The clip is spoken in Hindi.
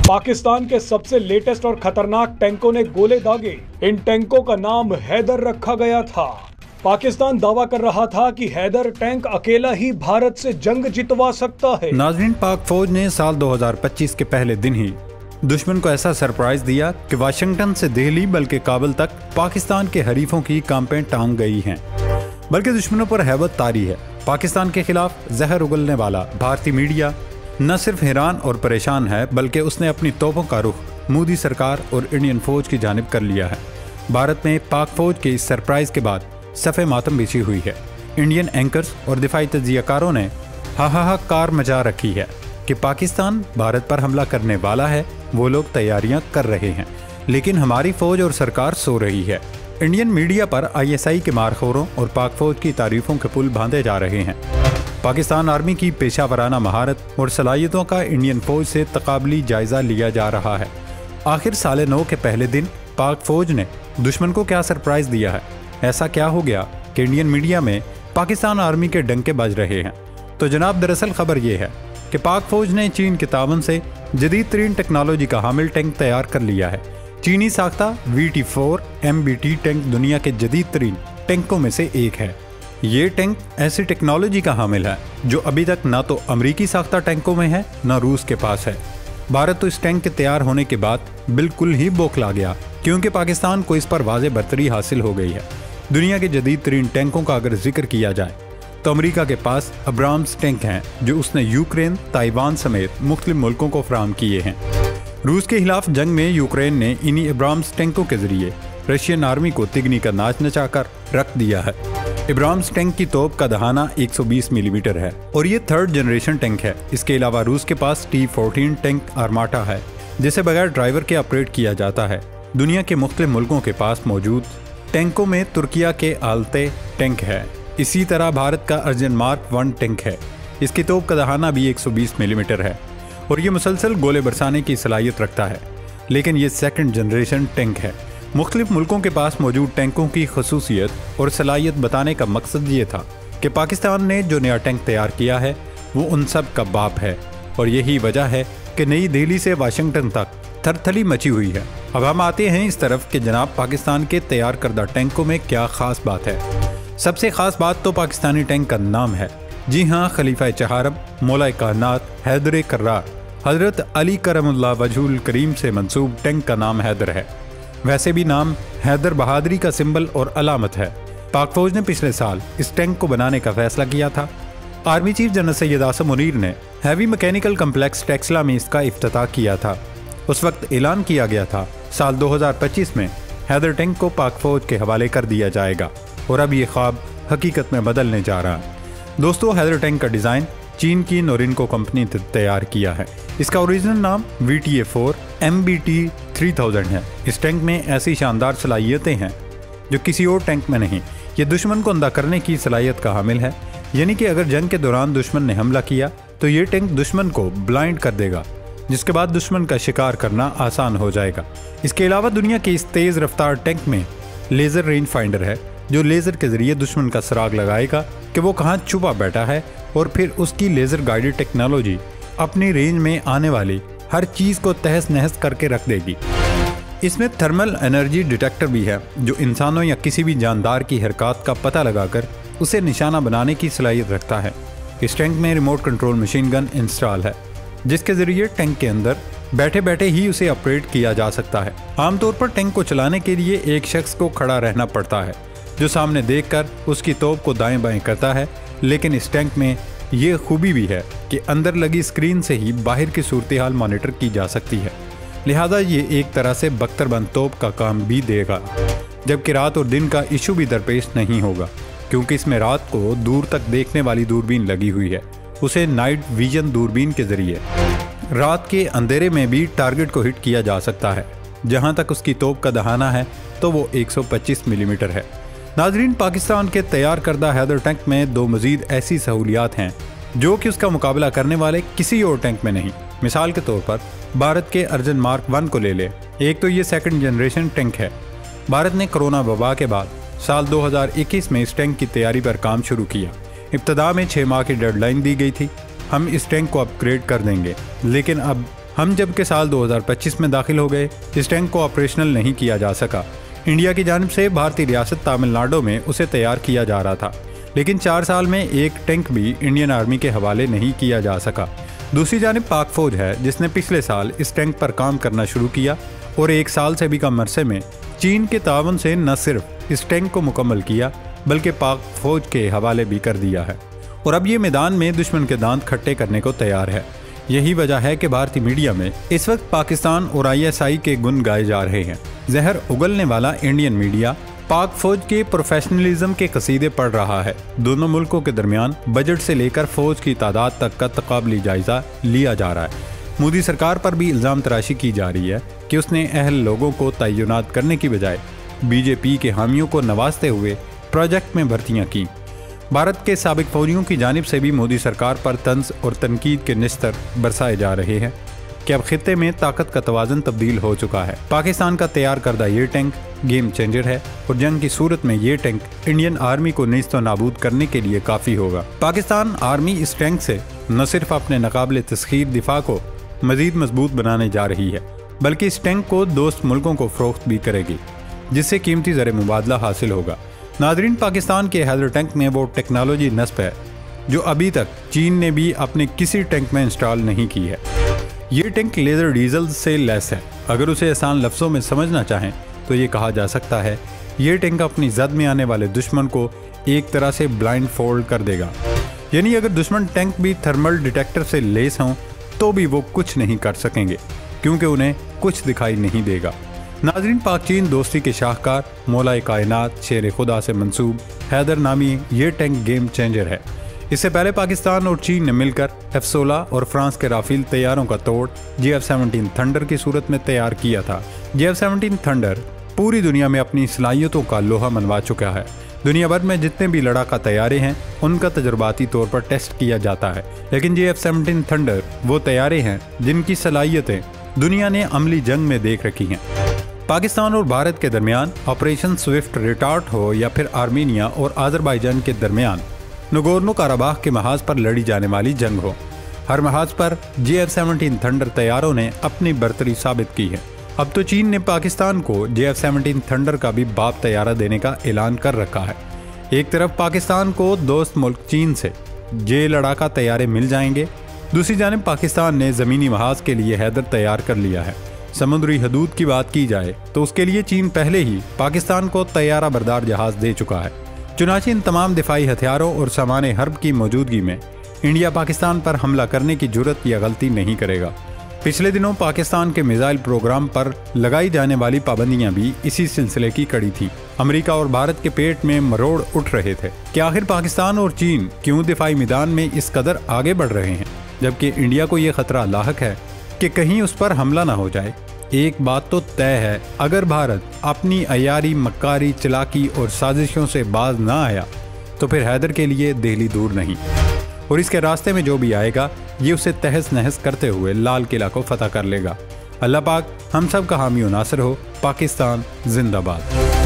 पाकिस्तान के सबसे लेटेस्ट और खतरनाक टैंकों ने गोले दागे। इन टैंकों का नाम हैदर रखा गया था। पाकिस्तान दावा कर रहा था कि हैदर टैंक अकेला ही भारत से जंग जितवा सकता है। नाज़रीन, पाक फौज ने साल 2025 के पहले दिन ही दुश्मन को ऐसा सरप्राइज दिया कि वाशिंगटन से दिल्ली बल्कि काबुल तक पाकिस्तान के हरीफों की कांपें टांग गई हैं, बल्कि दुश्मनों पर हैबत तारी है। पाकिस्तान के खिलाफ जहर उगलने वाला भारतीय मीडिया न सिर्फ हैरान और परेशान है, बल्कि उसने अपनी तोपों का रुख मोदी सरकार और इंडियन फौज की जानिब कर लिया है। भारत में पाक फौज के इस सरप्राइज के बाद सफ़े मातम बिछी हुई है। इंडियन एंकर्स और दिफाई तज्जियाकारों ने हाहाकार मचा रखी है कि पाकिस्तान भारत पर हमला करने वाला है। वो लोग तैयारियां कर रहे हैं, लेकिन हमारी फौज और सरकार सो रही है। इंडियन मीडिया पर ISI के मारखोरों और पाक फौज की तारीफों के पुल बांधे जा रहे हैं। पाकिस्तान आर्मी की पेशावराना महारत और सलाहियतों का इंडियन फौज से तकाबली जायजा लिया जा रहा है। आखिर साल 9 के पहले दिन पाक फौज ने दुश्मन को क्या सरप्राइज दिया है? ऐसा क्या हो गया कि इंडियन मीडिया में पाकिस्तान आर्मी के डंके बज रहे हैं? तो जनाब, दरअसल खबर ये है कि पाक फौज ने चीन के तावन से जदीद तरीन टेक्नोलॉजी का हामिल टैंक तैयार कर लिया है। चीनी साख्ता VT4 MBT टैंक दुनिया के जदीद तरीन टैंकों में से एक है। ये टैंक ऐसी टेक्नोलॉजी का हामिल है जो अभी तक ना तो अमरीकी साख्ता टैंकों में है, ना रूस के पास है। भारत तो इस टैंक के तैयार होने के बाद बिल्कुल ही बौखला गया, क्योंकि पाकिस्तान को इस पर वाज़े बर्तरी हासिल हो गई है। दुनिया के जदीद तरीन टैंकों का अगर जिक्र किया जाए तो अमेरिका के पास अब्राम्स टैंक हैं, जो उसने यूक्रेन, ताइवान समेत मुख्तलिफ मुल्कों को फराहम किए हैं। रूस के खिलाफ जंग में यूक्रेन ने इन्हीं अब्राम्स टैंकों के जरिए रशियन आर्मी को तिगनी का नाच नचाकर रख दिया है। अब्राम्स टैंक की तोप का दहाना 120 मिलीमीटर है और ये 3rd जनरेशन टैंक है। इसके अलावा रूस के पास T-14 टैंक आर्माटा है, जिसे बगैर ड्राइवर के ऑपरेट किया जाता है। दुनिया के मुख्तलिफ मुल्कों के पास मौजूद टैंकों में तुर्किया के आलते टैंक है। इसी तरह भारत का अर्जन मार्क 1 टैंक है। इसकी तोप का दहाना भी 120 मिलीमीटर है और ये मुसलसल गोले बरसाने की सलाहियत रखता है, लेकिन ये 2nd जनरेशन टैंक है। मुख्तलिफ मुल्कों के पास मौजूद टैंकों की खसूसियत और सलाहियत बताने का मकसद ये था कि पाकिस्तान ने जो नया टैंक तैयार किया है वो उन सब का बाप है, और यही वजह है कि नई दिल्ली से वाशिंगटन तक थरथली मची हुई है। अब हम आते हैं इस तरफ कि जनाब, पाकिस्तान के तैयार करदा टैंकों में क्या खास बात है। सबसे खास बात तो पाकिस्तानी टैंक का नाम है। जी हाँ, खलीफा चहारम, मौलाए कायनात, हैदर कर्रार, हजरत अली करमुल्लाह वजहुल करीम से मंसूब टैंक का नाम हैदर है। वैसे भी नाम हैदर बहादुरी का सिंबल और अलामत है। पाक फौज ने पिछले साल इस टैंक को बनाने का फैसला किया था। Army chief general Syed Asim Munir ने हैवी मैकेनिकल कम्प्लेक्स टेक्सला में इसका इफ्तिताह किया था। उस वक्त ऐलान किया गया था साल 2025 में हैदर टैंक को पाक फौज के हवाले कर दिया जाएगा, और अब ये ख्वाब हकीकत में बदलने जा रहा है। दोस्तों, हैदर टैंक का डिज़ाइन चीन की नोरिनको कंपनी ने तैयार किया है। इसका ओरिजिनल नाम VTA4 MBT 3000 है। इस टैंक में ऐसी शानदार सलाहियतें हैं जो किसी और टैंक में नहीं। ये दुश्मन को अंधा करने की सलाहियत का हामिल है, यानी कि अगर जंग के दौरान दुश्मन ने हमला किया तो ये टैंक दुश्मन को ब्लाइंड कर देगा, जिसके बाद दुश्मन का शिकार करना आसान हो जाएगा। इसके अलावा दुनिया के इस तेज़ रफ्तार टैंक में लेज़र रेंज फाइंडर है, जो लेज़र के जरिए दुश्मन का सुराग लगाएगा कि वो कहाँ छुपा बैठा है, और फिर उसकी लेज़र गाइडेड टेक्नोलॉजी अपनी रेंज में आने वाली हर चीज़ को तहस नहस करके रख देगी। इसमें थर्मल एनर्जी डिटेक्टर भी है, जो इंसानों या किसी भी जानदार की हरकत का पता लगाकर उसे निशाना बनाने की सलाहियत रखता है। इस टैंक में remote control machine gun install है, जिसके जरिए टैंक के अंदर बैठे बैठे ही उसे ऑपरेट किया जा सकता है। आमतौर पर टैंक को चलाने के लिए एक शख्स को खड़ा रहना पड़ता है, जो सामने देखकर उसकी तोप को दाएं बाएं करता है। लेकिन इस टैंक में ये खूबी भी है कि अंदर लगी स्क्रीन से ही बाहर की सूरत हाल मॉनिटर की जा सकती है, लिहाजा ये एक तरह से बख्तरबंद तोप का काम भी देगा, जबकि रात और दिन का इशू भी दरपेश नहीं होगा, क्योंकि इसमें रात को दूर तक देखने वाली दूरबीन लगी हुई है। उसे नाइट विजन दूरबीन के जरिए रात के अंधेरे में भी टारगेट को हिट किया जा सकता है। जहां तक उसकी तोप का दहाना है तो वो 125 मिलीमीटर है। नाजरीन, पाकिस्तान के तैयार करदा हैदर टैंक में 2 मजीद ऐसी सहूलियात हैं जो कि उसका मुकाबला करने वाले किसी और टैंक में नहीं। मिसाल के तौर पर भारत के अर्जन मार्क 1 को ले ले। एक तो ये 2nd जनरेशन टैंक है। भारत ने कोरोना वबा के बाद साल 2021 में इस टैंक की तैयारी पर काम शुरू किया। इब्तदा में 6 माह की डेडलाइन दी गई थी, हम इस टैंक को अपग्रेड कर देंगे, लेकिन अब हम जब के साल 2025 में दाखिल हो गए, इस टैंक को ऑपरेशनल नहीं किया जा सका। इंडिया की जानिब से भारतीय रियासत तमिलनाडु में उसे तैयार किया जा रहा था, लेकिन 4 साल में एक टैंक भी इंडियन आर्मी के हवाले नहीं किया जा सका। दूसरी जानिब पाक फौज है जिसने पिछले साल इस टैंक पर काम करना शुरू किया और 1 साल से भी कम अरसे में चीन के तावन से न सिर्फ इस टैंक को मुकम्मल किया बल्कि पाक फौज के हवाले भी कर दिया है और अब ये मैदान में दुश्मन के दांत खट्टे करने को तैयार है। यही वजह है कि भारतीय मीडिया में इस वक्त पाकिस्तान और ISI के गुण गाए जा रहे हैं। जहर उगलने वाला इंडियन मीडिया पाक फौज के प्रोफेशनलिज्म के कसीदे पढ़ रहा है। दोनों मुल्कों के दरमियान बजट से लेकर फौज की तादाद तक का तकाबली जायजा लिया जा रहा है। मोदी सरकार पर भी इल्ज़ाम तराशी की जा रही है कि उसने अहल लोगों को तयनात करने की बजाय BJP के हामियों को नवाजते हुए प्रोजेक्ट में भर्तियां की। भारत के साबिक फौजियों की जानिब से भी मोदी सरकार पर तंज और तनकीद के निस्तर बरसाए जा रहे हैं कि अब खित्ते में ताकत का तवाज़ुन तब्दील हो चुका है। पाकिस्तान का तैयार करदा ये टैंक गेम चेंजर है और जंग की सूरत में ये टैंक इंडियन आर्मी को नेस्त नाबूद करने के लिए काफ़ी होगा। पाकिस्तान आर्मी इस टैंक से न सिर्फ अपने नाकाबिले तस्खीर दिफा को मजीद मजबूत बनाने जा रही है बल्कि इस टैंक को दोस्त मुल्कों को फरोख्त भी करेगी, जिससे कीमती ज़र मुबादला हासिल होगा। नाज़रीन, पाकिस्तान के हैदर टैंक में वो टेक्नोलॉजी नस्ब है जो अभी तक चीन ने भी अपने किसी टैंक में इंस्टॉल नहीं की है। ये टैंक लेज़र डीजल से लैस है। अगर उसे आसान लफ्ज़ों में समझना चाहें तो ये कहा जा सकता है ये टैंक अपनी जद में आने वाले दुश्मन को एक तरह से ब्लाइंड फोल्ड कर देगा। यानी अगर दुश्मन टैंक भी थर्मल डिटेक्टर से लेस हों तो भी वो कुछ नहीं कर सकेंगे क्योंकि उन्हें कुछ दिखाई नहीं देगा। नाज़रीन, पाक चीन दोस्ती के शाहकार मौलाए कायनात शेर खुदा से मंसूब हैदर नामी ये टैंक गेम चेंजर है। इससे पहले पाकिस्तान और चीन ने मिलकर F-16 और फ्रांस के राफेल तैयारों का तोड़ JF-17 थंडर की सूरत में तैयार किया था। JF-17 थंडर पूरी दुनिया में अपनी सलाहियतों का लोहा मनवा चुका है। दुनिया भर में जितने भी लड़ाका तैयारे हैं उनका तजुर्बाती तौर पर टेस्ट किया जाता है, लेकिन JF-17 थंडर वो तैयारे हैं जिनकी सलाहियतें दुनिया ने अमली जंग में देख रखी हैं। पाकिस्तान और भारत के दरमियान ऑपरेशन स्विफ्ट रिटार्ट हो या फिर आर्मीनिया और आज़रबाईजान के दरमियान नगोर्नो काराबाख के महाज पर लड़ी जाने वाली जंग हो, हर महाज पर JF-17 थंडर तैयारों ने अपनी बर्तरी साबित की है। अब तो चीन ने पाकिस्तान को JF-17 थंडर का भी बाप तैयारा देने का ऐलान कर रखा है। एक तरफ पाकिस्तान को दोस्त मुल्क चीन से जे लड़ाका तैयारे मिल जाएंगे, दूसरी जानिब पाकिस्तान ने ज़मीनी महाज के लिए हैदर तैयार कर लिया है। समुद्री हदूद की बात की जाए तो उसके लिए चीन पहले ही पाकिस्तान को तैयारा बरदार जहाज दे चुका है। चुनांचे इन तमाम दिफाई हथियारों और सामान हर्ब की मौजूदगी में इंडिया पाकिस्तान पर हमला करने की जुर्रत या गलती नहीं करेगा। पिछले दिनों पाकिस्तान के मिसाइल प्रोग्राम पर लगाई जाने वाली पाबंदियां भी इसी सिलसिले की कड़ी थी। अमेरिका और भारत के पेट में मरोड़ उठ रहे थे कि आखिर पाकिस्तान और चीन क्यों दिफाई मैदान में इस कदर आगे बढ़ रहे हैं, जबकि इंडिया को ये खतरा लाहक है कि कहीं उस पर हमला ना हो जाए। एक बात तो तय है, अगर भारत अपनी अयारी, मक्कारी, चालाकी और साजिशों से बाज ना आया तो फिर हैदर के लिए दिल्ली दूर नहीं और इसके रास्ते में जो भी आएगा ये उसे तहस नहस करते हुए लाल किला को फतह कर लेगा। अल्लाह पाक हम सब का हामी और नासिर हो। पाकिस्तान जिंदाबाद।